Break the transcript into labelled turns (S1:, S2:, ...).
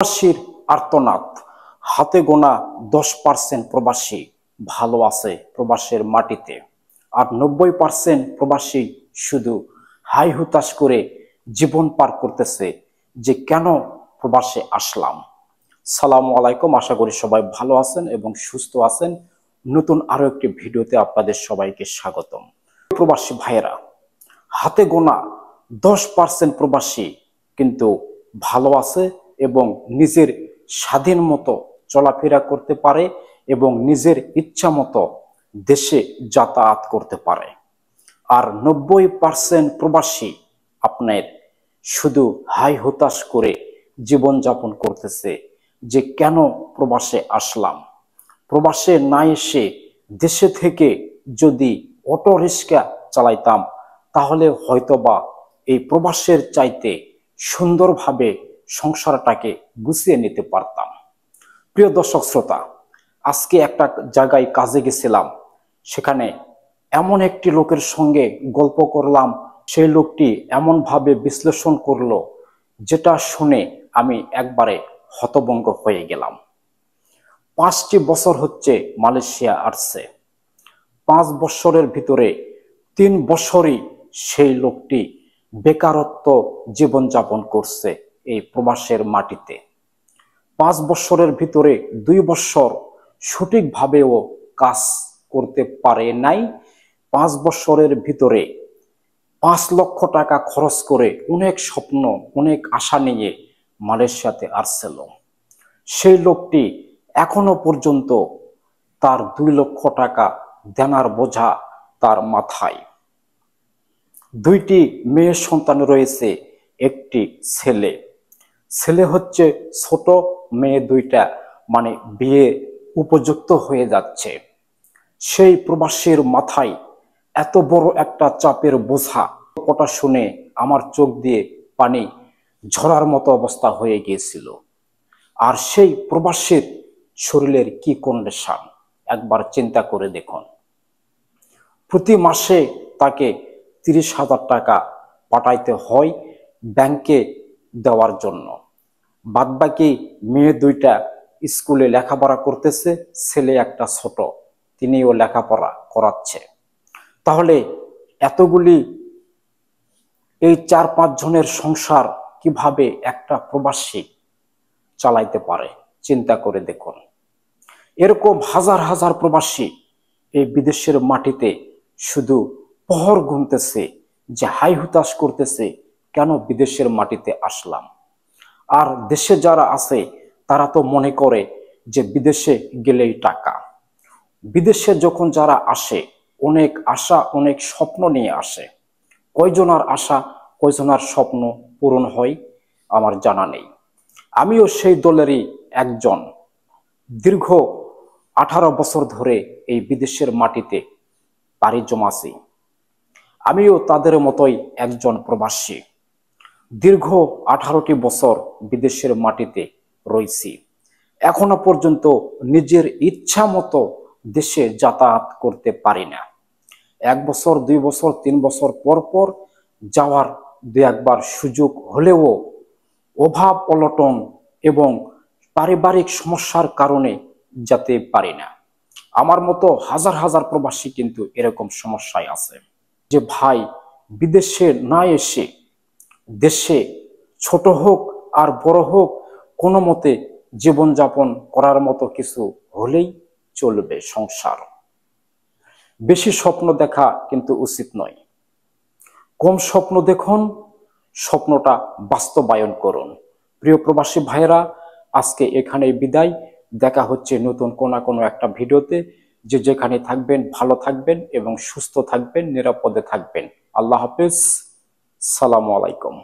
S1: প্রবাসীর আর্তনাদ। হাতে গোনা 10% প্রবাসী ভালো আছে প্রবাসের মাটিতে, আর 90% প্রবাসী শুধু হাই হুতাশ করে জীবন পার করতেছে যে কেন প্রবাসে আসলাম। সালামু আলাইকুম, আশা করি সবাই ভালো আছেন এবং সুস্থ আছেন। নতুন আরো একটি ভিডিওতে আপনাদের সবাইকে স্বাগতম। প্রবাসী ভাইয়েরা, হাতে গোনা 10% প্রবাসী কিন্তু ভালো আছে এবং নিজের স্বাধীন মতো চলাফেরা করতে পারে এবং নিজের ইচ্ছা মতো দেশে যাতায়াত করতে পারে। আর 90% প্রবাসী আপনার শুধু হাই হতাশ করে জীবনযাপন করতেছে যে কেন প্রবাসে আসলাম। প্রবাসে না এসে দেশে থেকে যদি অটো রিক্সা চালাইতাম তাহলে হয়তোবা এই প্রবাসের চাইতে সুন্দরভাবে সংসারটাকে গুছিয়ে নিতে পারতাম। প্রিয় দর্শক শ্রোতা, আজকে একটা জায়গায় কাজে গেছিলাম, সেখানে এমন একটি লোকের সঙ্গে গল্প করলাম, সেই লোকটি এমনভাবে বিশ্লেষণ করলো যেটা শুনে আমি একবারে হতভম্ব হয়ে গেলাম। 5টি বছর হচ্ছে মালয়েশিয়া আসছে, 5 বছরের ভিতরে 3 বছরই সেই লোকটি বেকারত্ব জীবনযাপন করছে এই প্রবাসের মাটিতে। 5 বছরের ভিতরে 2 বছর সঠিকভাবেও কাজ করতে পারে নাই। 5 বছরের ভিতরে 5 লক্ষ টাকা খরচ করে অনেক স্বপ্ন অনেক আশা নিয়ে মালয়েশিয়াতে আসছিল। সেই লোকটি এখনো পর্যন্ত তার 2 লক্ষ টাকা দেনার বোঝা তার মাথায়। 2টি মেয়ে সন্তান রয়েছে, একটি ছেলে। ছেলে হচ্ছে ছোট, মেয়ে 2টা মানে বিয়ে উপযুক্ত হয়ে যাচ্ছে। সেই প্রবাসীর মাথায় এত বড় একটা চাপের বোঝা, কথা শুনে আমার চোখ দিয়ে পানি ঝরার মতো অবস্থা হয়ে গিয়েছিল। আর সেই প্রবাসীর শরীরের কি কন্ডিশন একবার চিন্তা করে দেখুন। প্রতি মাসে তাকে 30,000 টাকা পাঠাইতে হয় ব্যাংকে দেওয়ার জন্য। বাদবাকি মেয়ে 2টা স্কুলে লেখাপড়া করতেছে, ছেলে একটা ছোট, তিনিও লেখাপড়া করাচ্ছে। তাহলে এতগুলি এই 4-5 জনের সংসার কিভাবে একটা প্রবাসী চালাইতে পারে চিন্তা করে দেখুন। এরকম হাজার হাজার প্রবাসী এই বিদেশের মাটিতে শুধু পহর গুনতেছে যে হাই হুতাশ করতেছে কেন বিদেশের মাটিতে আসলাম। আর দেশে যারা আছে তারা তো মনে করে যে বিদেশে গেলেই টাকা। বিদেশে যখন যারা আসে অনেক আশা অনেক স্বপ্ন নিয়ে আসে। কয়জনার আশা কয়জনার স্বপ্ন পূরণ হয় আমার জানা নেই। আমিও সেই দলেরই একজন। দীর্ঘ 18 বছর ধরে এই বিদেশের মাটিতে পাড়ি জমাছি। আমিও তাদের মতোই একজন প্রবাসী। দীর্ঘ 18টি বছর বিদেশের মাটিতে রয়েছি। এখনো পর্যন্ত নিজের ইচ্ছা মতো দেশে যাতায়াত করতে পারি না। 1 বছর 2 বছর 3 বছর পর পর যাওয়ার 2-1বার সুযোগ হলেও অভাব অনটন এবং পারিবারিক সমস্যার কারণে যেতে পারি না। আমার মতো হাজার হাজার প্রবাসী কিন্তু এরকম সমস্যায় আছে যে ভাই বিদেশে না এসে দেশে ছোট হোক আর বড় হোক কোনো মতে জীবনযাপন করার মতো কিছু হলেই চলবে সংসার। বেশি স্বপ্ন দেখা কিন্তু উচিত নয়। কম স্বপ্ন দেখুন, স্বপ্নটা বাস্তবায়ন করুন। প্রিয় প্রবাসী ভাইয়েরা, আজকে এখানেই বিদায়। দেখা হচ্ছে নতুন কোনো একটা ভিডিওতে। যে যেখানে থাকবেন ভালো থাকবেন এবং সুস্থ থাকবেন, নিরাপদে থাকবেন। আল্লাহ হাফেজ, সালামু আলাইকুম।